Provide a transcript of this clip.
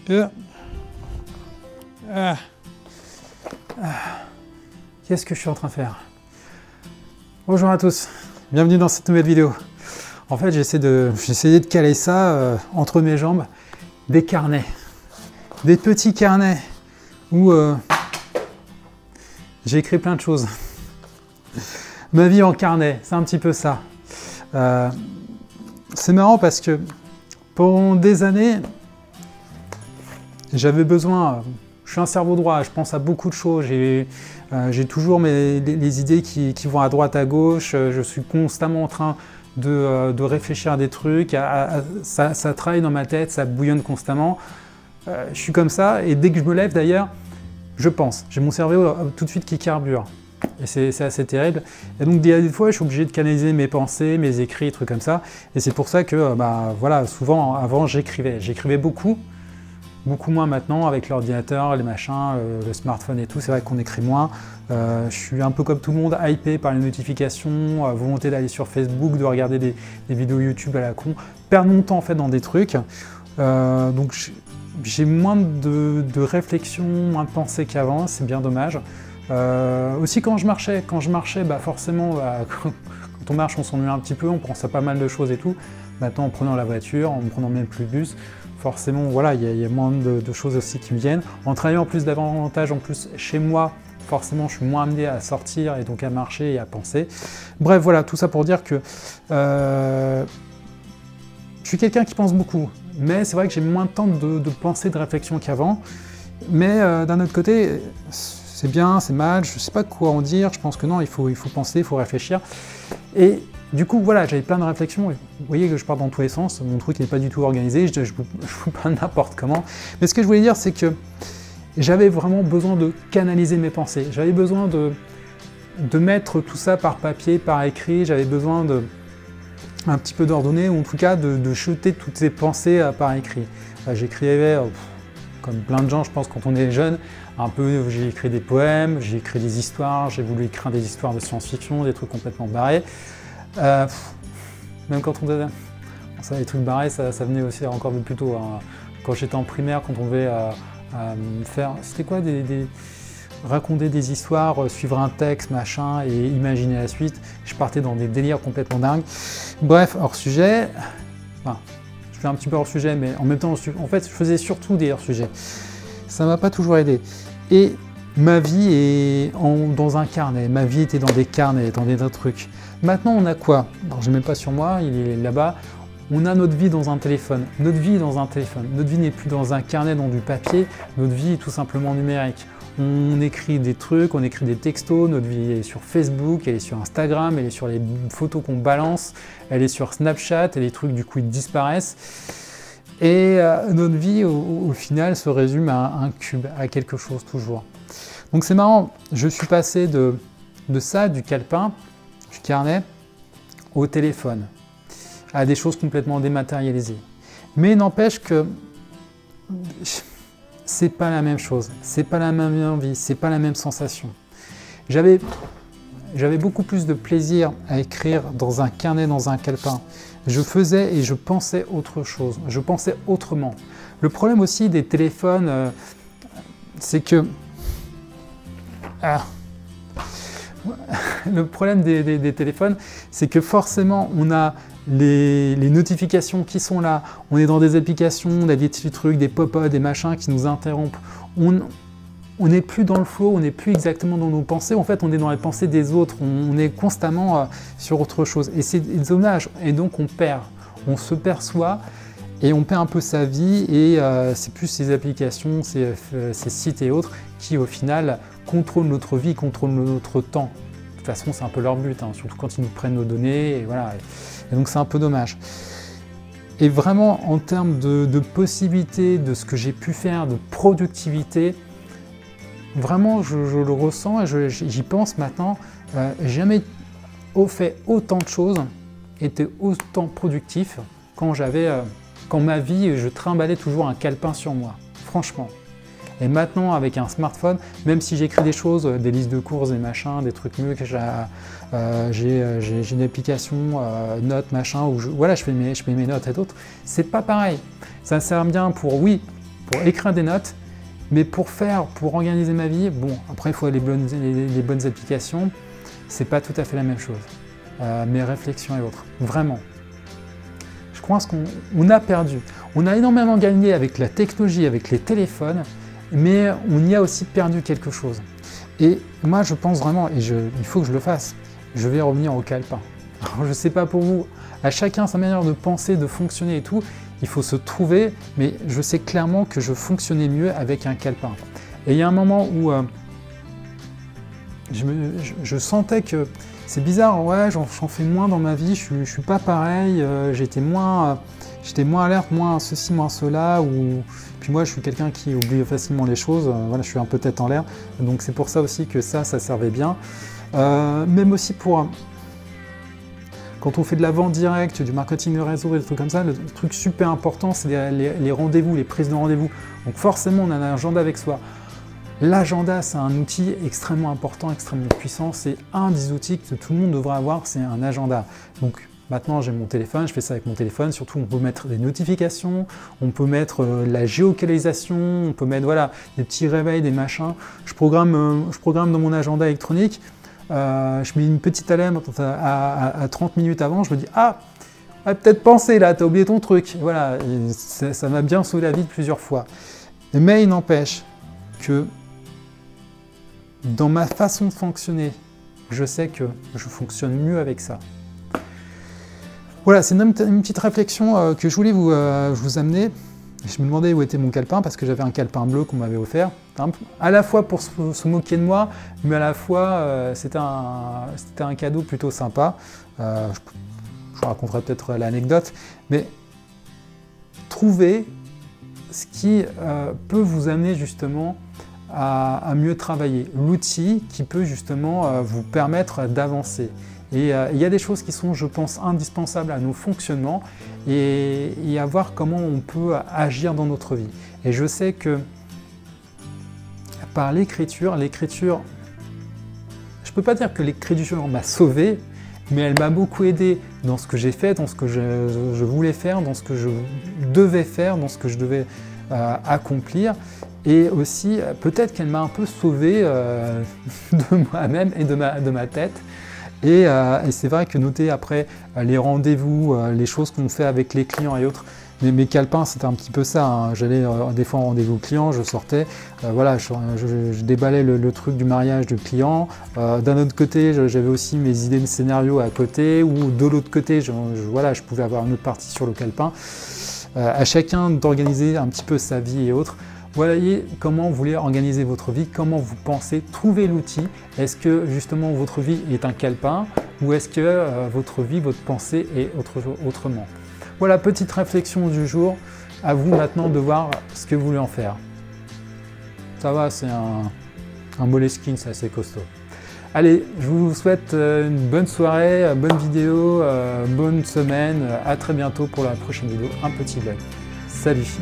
Qu'est-ce que je suis en train de faire? Bonjour à tous, bienvenue dans cette nouvelle vidéo. En fait, j'ai essayé de caler ça entre mes jambes, des carnets, des petits carnets où j'ai écrit plein de choses. Ma vie en carnet, c'est un petit peu ça. C'est marrant parce que pendant des années, j'avais besoin, je suis un cerveau droit, je pense à beaucoup de choses, j'ai toujours les idées qui vont à droite, à gauche, je suis constamment en train de réfléchir à des trucs, ça travaille dans ma tête, ça bouillonne constamment. Je suis comme ça et dès que je me lève d'ailleurs, je pense, j'ai mon cerveau tout de suite qui carbure. Et c'est assez terrible. Et donc des fois, je suis obligé de canaliser mes pensées, mes écrits, trucs comme ça. Et c'est pour ça que, voilà, souvent, avant, j'écrivais. J'écrivais beaucoup moins maintenant avec l'ordinateur, les machins, le smartphone et tout. C'est vrai qu'on écrit moins. Je suis un peu comme tout le monde, hypé par les notifications, volonté d'aller sur Facebook, de regarder des vidéos YouTube à la con, perdre mon temps en fait dans des trucs. Donc j'ai moins de réflexion, moins de pensée qu'avant. C'est bien dommage. Aussi quand je marchais, forcément, quand on marche, on s'ennuie un petit peu, on pense à pas mal de choses et tout. Maintenant, en prenant la voiture, en ne prenant même plus le bus, forcément, voilà, il y a moins de choses aussi qui me viennent. En travaillant en plus davantage, en plus chez moi, forcément, je suis moins amené à sortir et donc à marcher et à penser. Bref, voilà, tout ça pour dire que je suis quelqu'un qui pense beaucoup, mais c'est vrai que j'ai moins de temps de pensée, de réflexion qu'avant. Mais d'un autre côté, c'est bien, c'est mal, je ne sais pas quoi en dire, je pense que non, il faut penser, il faut réfléchir. Et du coup, voilà, j'avais plein de réflexions, vous voyez que je pars dans tous les sens, mon truc n'est pas du tout organisé, je vous parle n'importe comment. Mais ce que je voulais dire, c'est que j'avais vraiment besoin de canaliser mes pensées, j'avais besoin de mettre tout ça par papier, par écrit, j'avais besoin un petit peu d'ordonner, ou en tout cas de jeter toutes ces pensées par écrit. J'écrivais, comme plein de gens, je pense, quand on est jeune, un peu, j'ai écrit des poèmes, j'ai écrit des histoires, j'ai voulu écrire des histoires de science-fiction, des trucs complètement barrés. Même quand on disait, ça, les trucs barrés, ça venait aussi encore plus tôt. Hein. Quand j'étais en primaire, quand on devait faire, c'était quoi, raconter des histoires, suivre un texte, machin, et imaginer la suite, je partais dans des délires complètement dingues. Bref, hors sujet. Enfin, je fais un petit peu hors sujet, mais en même temps, en fait, je faisais surtout des hors sujets. Ça m'a pas toujours aidé. Et ma vie est dans un carnet, ma vie était dans des carnets, dans des trucs. Maintenant, on a quoi? Alors, je n'ai même pas sur moi, il est là-bas. On a notre vie dans un téléphone. Notre vie est dans un téléphone. Notre vie n'est plus dans un carnet, dans du papier. Notre vie est tout simplement numérique. On écrit des trucs, on écrit des textos, notre vie est sur Facebook, elle est sur Instagram, elle est sur les photos qu'on balance, elle est sur Snapchat et les trucs du coup ils disparaissent. Et notre vie au final se résume à un cube, à quelque chose toujours. Donc c'est marrant, je suis passé de ça, du calepin, du carnet, au téléphone, à des choses complètement dématérialisées. Mais n'empêche que c'est pas la même chose, c'est pas la même envie, c'est pas la même sensation. J'avais beaucoup plus de plaisir à écrire dans un carnet, dans un calepin. Je faisais et je pensais autre chose, je pensais autrement. Le problème aussi des téléphones, c'est que... le problème des téléphones, c'est que forcément, on a les notifications qui sont là, on est dans des applications, on a des petits trucs, des pop-up, des machins qui nous interrompent. On n'est plus dans le flow, on n'est plus exactement dans nos pensées, en fait on est dans les pensées des autres, on est constamment sur autre chose. Et c'est dommage, et donc on se perçoit et on perd un peu sa vie et c'est plus ces applications, ces sites et autres qui au final contrôlent notre vie, contrôlent notre temps. De toute façon c'est un peu leur but, hein, surtout quand ils nous prennent nos données, et voilà. Et donc c'est un peu dommage. Et vraiment en termes de possibilités, de ce que j'ai pu faire, de productivité, vraiment je le ressens et j'y pense maintenant, jamais fait autant de choses, été autant productif quand ma vie, je trimballais toujours un calepin sur moi, franchement. Et maintenant, avec un smartphone, même si j'écris des choses, des listes de courses, des machins, des trucs mieux, que j'ai une application, notes, machin, où voilà, je fais mes notes et d'autres, c'est pas pareil. Ça sert bien pour pour écrire des notes, mais pour organiser ma vie, bon, après il faut les bonnes applications, c'est pas tout à fait la même chose. Mes réflexions et autres, vraiment. Je pense qu'on a perdu. On a énormément gagné avec la technologie, avec les téléphones, mais on y a aussi perdu quelque chose. Et moi, je pense vraiment, et il faut que je le fasse, je vais revenir au calepin. Alors, je ne sais pas pour vous, à chacun sa manière de penser, de fonctionner et tout, il faut se trouver, mais je sais clairement que je fonctionnais mieux avec un calepin. Et il y a un moment où je sentais que c'est bizarre, ouais, j'en fais moins dans ma vie, je suis pas pareil, j'étais moins alerte, moins ceci, moins cela, puis moi je suis quelqu'un qui oublie facilement les choses, voilà, je suis un peu tête en l'air, donc c'est pour ça aussi que ça servait bien. Même aussi pour quand on fait de la vente directe, du marketing de réseau et des trucs comme ça, le truc super important c'est les rendez-vous, les prises de rendez-vous. Donc forcément on a un agenda avec soi. L'agenda, c'est un outil extrêmement important, extrêmement puissant. C'est un des outils que tout le monde devrait avoir, c'est un agenda. Donc maintenant, j'ai mon téléphone, je fais ça avec mon téléphone. Surtout, on peut mettre des notifications, on peut mettre la géolocalisation, on peut mettre voilà, des petits réveils, des machins. Je programme dans mon agenda électronique. Je mets une petite alarme à 30 minutes avant. Je me dis « Ah, peut-être penser là, t'as oublié ton truc. » Voilà, ça m'a bien sauvé la vie plusieurs fois. Mais il n'empêche que dans ma façon de fonctionner, je sais que je fonctionne mieux avec ça. Voilà, c'est une petite réflexion que je voulais vous amener. Je me demandais où était mon calepin parce que j'avais un calepin bleu qu'on m'avait offert. À la fois pour se moquer de moi, mais à la fois c'était un cadeau plutôt sympa. Je raconterai peut-être l'anecdote, mais trouvez ce qui peut vous amener justement à mieux travailler, l'outil qui peut justement vous permettre d'avancer. Et il y a des choses qui sont, je pense, indispensables à nos fonctionnements et à voir comment on peut agir dans notre vie. Et je sais que par l'écriture, je ne peux pas dire que l'écriture m'a sauvé, mais elle m'a beaucoup aidé dans ce que j'ai fait, dans ce que je voulais faire, dans ce que je devais faire, dans ce que je devais accomplir. Et aussi, peut-être qu'elle m'a un peu sauvé de moi-même et de ma tête. Et c'est vrai que noter après les rendez-vous, les choses qu'on fait avec les clients et autres, mes calepins c'était un petit peu ça, hein. J'allais des fois en rendez-vous client, je sortais, voilà, je déballais le truc du mariage du client. D'un autre côté, j'avais aussi mes idées de scénario à côté, ou de l'autre côté, voilà, je pouvais avoir une autre partie sur le calepin. À chacun d'organiser un petit peu sa vie et autres. Voyez comment vous voulez organiser votre vie, comment vous pensez, trouvez l'outil. Est-ce que justement votre vie est un calepin ou est-ce que votre vie, votre pensée est autrement? Voilà, petite réflexion du jour. À vous maintenant de voir ce que vous voulez en faire. Ça va, c'est un Moleskine, c'est assez costaud. Allez, je vous souhaite une bonne soirée, bonne vidéo, bonne semaine. À très bientôt pour la prochaine vidéo. Un petit bug. Salut!